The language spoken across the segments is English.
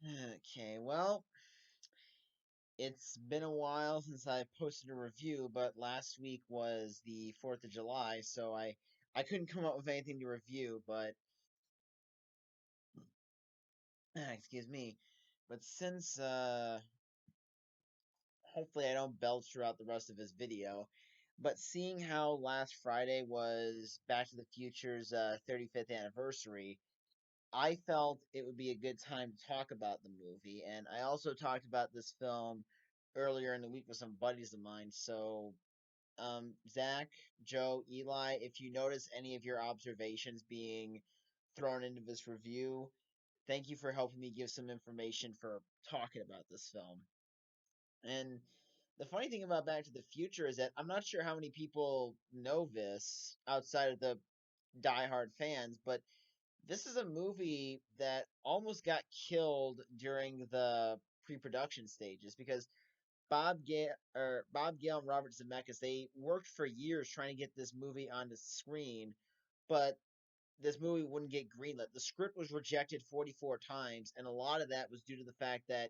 Okay, well, it's been a while since I posted a review, but last week was the 4th of July, so I couldn't come up with anything to review, but excuse me. But since hopefully I don't belch throughout the rest of this video, but seeing how last Friday was Back to the Future's 35th anniversary, I felt it would be a good time to talk about the movie, and I also talked about this film earlier in the week with some buddies of mine. So, Zach, Joe, Eli, if you notice any of your observations being thrown into this review, thank you for helping me give some information for talking about this film. And the funny thing about Back to the Future is that I'm not sure how many people know this outside of the diehard fans, but this is a movie that almost got killed during the pre-production stages because Bob Gale and Robert Zemeckis, they worked for years trying to get this movie on the screen, but this movie wouldn't get greenlit. The script was rejected 44 times, and a lot of that was due to the fact that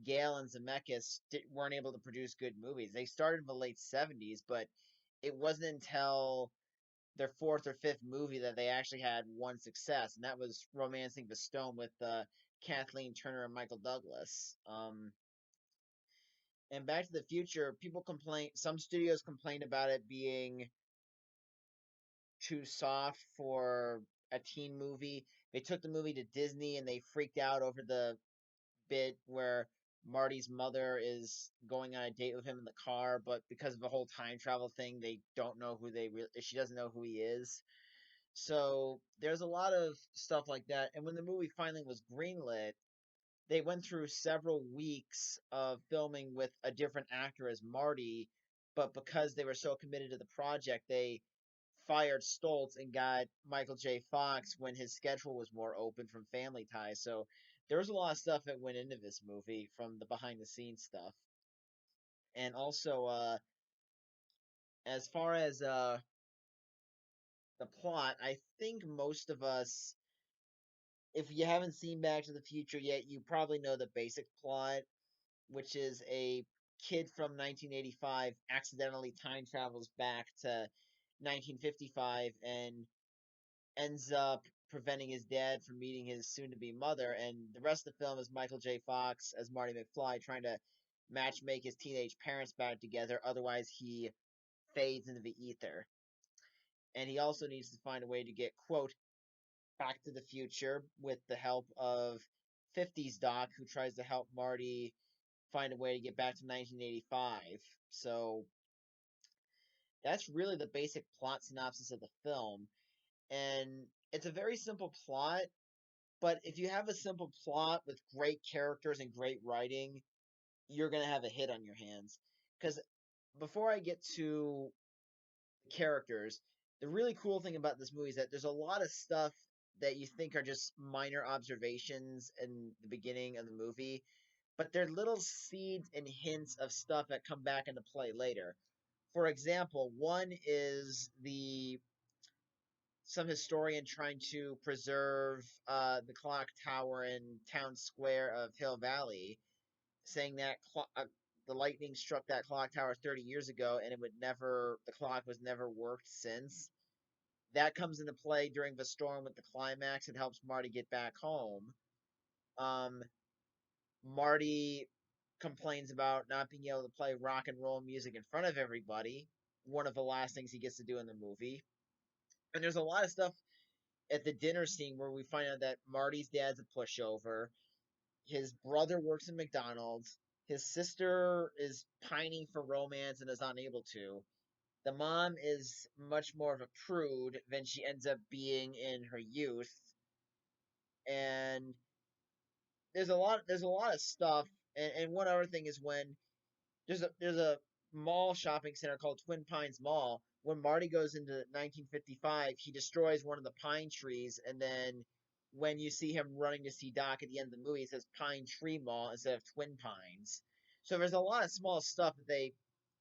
Gale and Zemeckis weren't able to produce good movies. They started in the late 70s, but it wasn't until their fourth or fifth movie that they actually had one success, and that was *Romancing the Stone* with Kathleen Turner and Michael Douglas. And *Back to the Future*, people complain. Some studios complained about it being too soft for a teen movie. They took the movie to Disney and they freaked out over the bit where Marty's mother is going on a date with him in the car, but because of the whole time travel thing, they don't know who she doesn't know who he is. So there's a lot of stuff like that. And when the movie finally was greenlit, they went through several weeks of filming with a different actor as Marty, but because they were so committed to the project, they fired Stoltz and got Michael J. Fox when his schedule was more open from Family Ties. So there was a lot of stuff that went into this movie from the behind the scenes stuff. And also, as far as the plot, I think most of us, if you haven't seen Back to the Future yet, you probably know the basic plot, which is a kid from 1985 accidentally time travels back to 1955 and ends up preventing his dad from meeting his soon to be mother. And the rest of the film is Michael J. Fox as Marty McFly trying to match make his teenage parents back together, otherwise, he fades into the ether. And he also needs to find a way to get, quote, Back to the Future with the help of 50s Doc, who tries to help Marty find a way to get back to 1985. So that's really the basic plot synopsis of the film. And it's a very simple plot, but if you have a simple plot with great characters and great writing, you're going to have a hit on your hands. Because before I get to characters, the really cool thing about this movie is that there's a lot of stuff that you think are just minor observations in the beginning of the movie, but they're little seeds and hints of stuff that come back into play later. For example, one is the some historian trying to preserve the clock tower in town square of Hill Valley, saying that the lightning struck that clock tower 30 years ago and the clock was never worked since. That comes into play during the storm with the climax. It helps Marty get back home. Um, Marty complains about not being able to play rock and roll music in front of everybody. One of the last things he gets to do in the movie. And there's a lot of stuff at the dinner scene where we find out that Marty's dad's a pushover. His brother works in McDonald's. His sister is pining for romance and is unable to. The mom is much more of a prude than she ends up being in her youth. And there's a lot of stuff. And one other thing is when there's a mall shopping center called Twin Pines Mall. When Marty goes into 1955, he destroys one of the pine trees, and then when you see him running to see Doc at the end of the movie, it says Pine Tree Mall instead of Twin Pines. So there's a lot of small stuff that they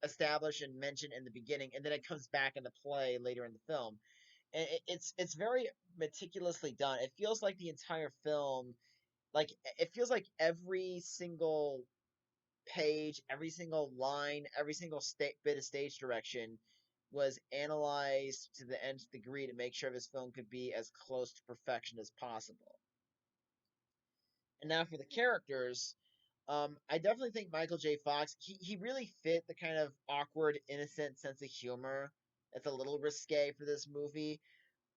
establish and mention in the beginning, and then it comes back into play later in the film. And it's very meticulously done. It feels like the entire film, like it feels like every single page, every single line, every single bit of stage direction was analyzed to the nth degree to make sure this film could be as close to perfection as possible. And now for the characters, I definitely think Michael J. Fox, he really fit the kind of awkward, innocent sense of humor that's a little risque for this movie.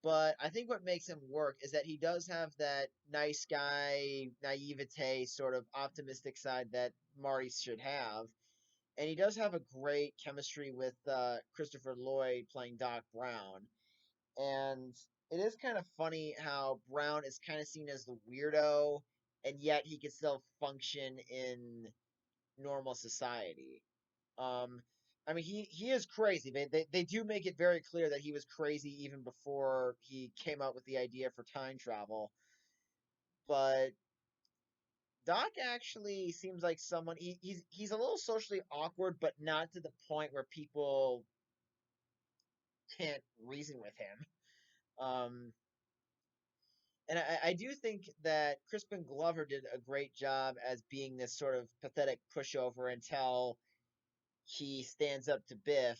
But I think what makes him work is that he does have that nice guy, naivete, sort of optimistic side that Marty should have. And he does have a great chemistry with Christopher Lloyd playing Doc Brown. And it is kind of funny how Brown is kind of seen as the weirdo, and yet he can still function in normal society. Um, I mean, he is crazy. They do make it very clear that he was crazy even before he came up with the idea for time travel. But Doc actually seems like someone he's a little socially awkward, but not to the point where people can't reason with him. Um, and I do think that Crispin Glover did a great job as being this sort of pathetic pushover until he stands up to Biff,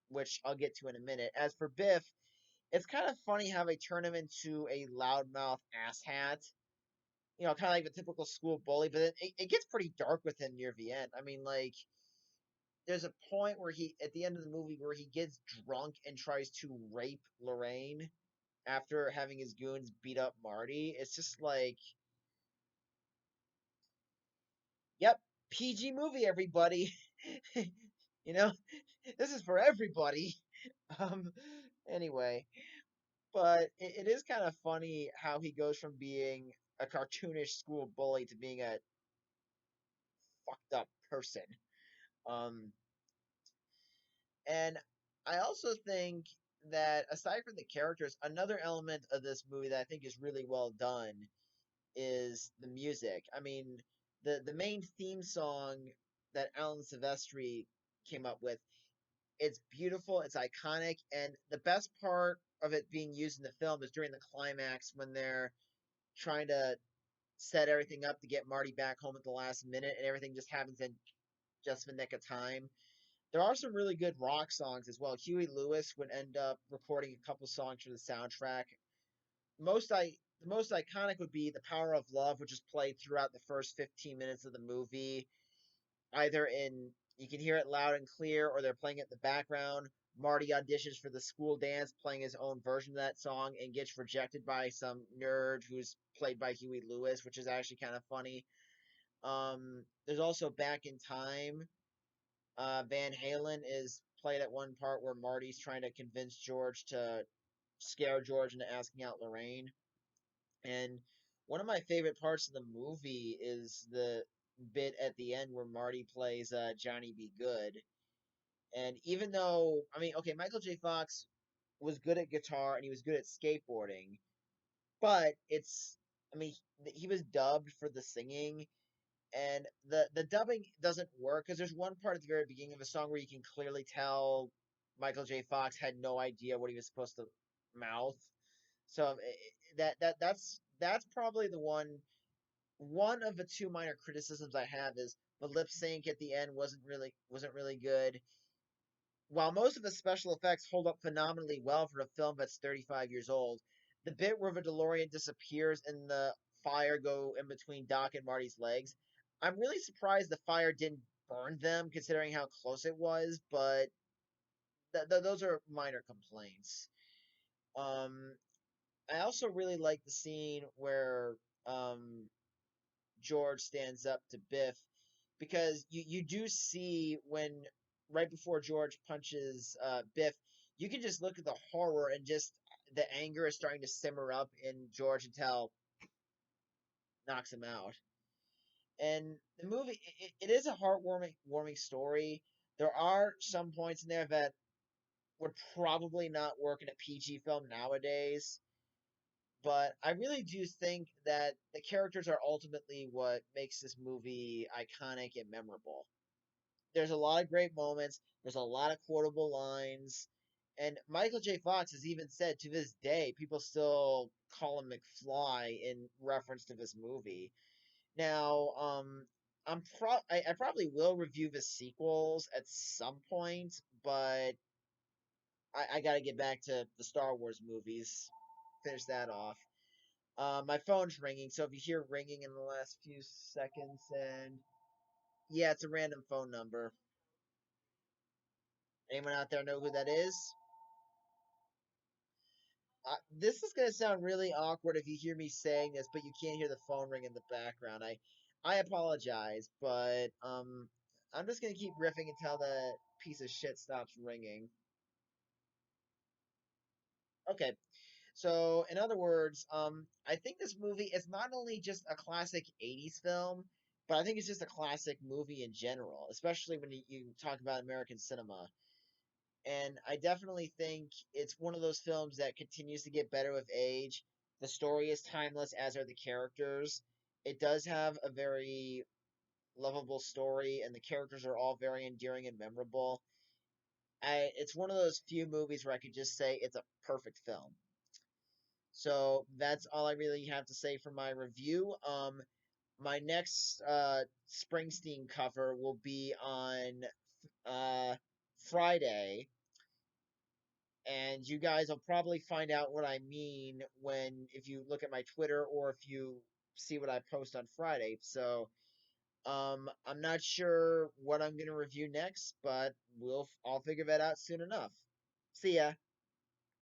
which I'll get to in a minute. As for Biff, it's kind of funny how they turn him into a loudmouth asshat. You know, kind of like the typical school bully, but it gets pretty dark with him near the end. I mean, like, there's a point where at the end of the movie, where he gets drunk and tries to rape Lorraine after having his goons beat up Marty. It's just like, yep, PG movie, everybody. You know, this is for everybody. Um, anyway, but it is kind of funny how he goes from being a cartoonish school bully to being a fucked up person. Um, and I also think that aside from the characters, another element of this movie that I think is really well done is the music. I mean, the main theme song that Alan Silvestri came up with, it's beautiful, it's iconic, and the best part of it being used in the film is during the climax when they're trying to set everything up to get Marty back home at the last minute, and everything just happens in just the nick of time. There are some really good rock songs as well. Huey Lewis would end up recording a couple songs for the soundtrack. The most iconic would be "The Power of Love," which is played throughout the first 15 minutes of the movie, either in you can hear it loud and clear, or they're playing it in the background. Marty auditions for the school dance, playing his own version of that song, and gets rejected by some nerd who's played by Huey Lewis, which is actually kind of funny. There's also "Back in Time." Van Halen is played at one part where Marty's trying to convince George to scare George into asking out Lorraine. And one of my favorite parts of the movie is the bit at the end where Marty plays Johnny B. Good. And even though, I mean, okay, Michael J. Fox was good at guitar and he was good at skateboarding, but I mean, he was dubbed for the singing, and the dubbing doesn't work because there's one part at the very beginning of the song where you can clearly tell Michael J. Fox had no idea what he was supposed to mouth. So that's probably the one of the two minor criticisms I have is the lip sync at the end wasn't really good. While most of the special effects hold up phenomenally well for a film that's 35 years old, the bit where the DeLorean disappears and the fire go in between Doc and Marty's legs, I'm really surprised the fire didn't burn them considering how close it was, but those are minor complaints. Um, I also really like the scene where um, George stands up to Biff because you do see when right before George punches Biff, you can just look at the horror and just the anger is starting to simmer up in George until knocks him out. And the movie it is a heartwarming warming story. There are some points in there that would probably not work in a PG film nowadays. But I really do think that the characters are ultimately what makes this movie iconic and memorable. There's a lot of great moments, there's a lot of quotable lines, and Michael J. Fox has even said to this day, people still call him McFly in reference to this movie. Now, I probably will review the sequels at some point, but I got to get back to the Star Wars movies, finish that off. My phone's ringing, so if you hear ringing in the last few seconds, and yeah, it's a random phone number. Anyone out there know who that is? This is gonna sound really awkward if you hear me saying this, but you can't hear the phone ring in the background. I apologize, but I'm just gonna keep riffing until the piece of shit stops ringing. Okay, so in other words, I think this movie is not only just a classic '80s film, but I think it's just a classic movie in general, especially when you talk about American cinema. And I definitely think it's one of those films that continues to get better with age. The story is timeless, as are the characters. It does have a very lovable story, and the characters are all very endearing and memorable. It's one of those few movies where I could just say it's a perfect film. So that's all I really have to say for my review. My next Springsteen cover will be on uh, Friday, and you guys will probably find out what I mean when if you look at my Twitter or if you see what I post on Friday. So, I'm not sure what I'm gonna review next, but I'll figure that out soon enough. See ya.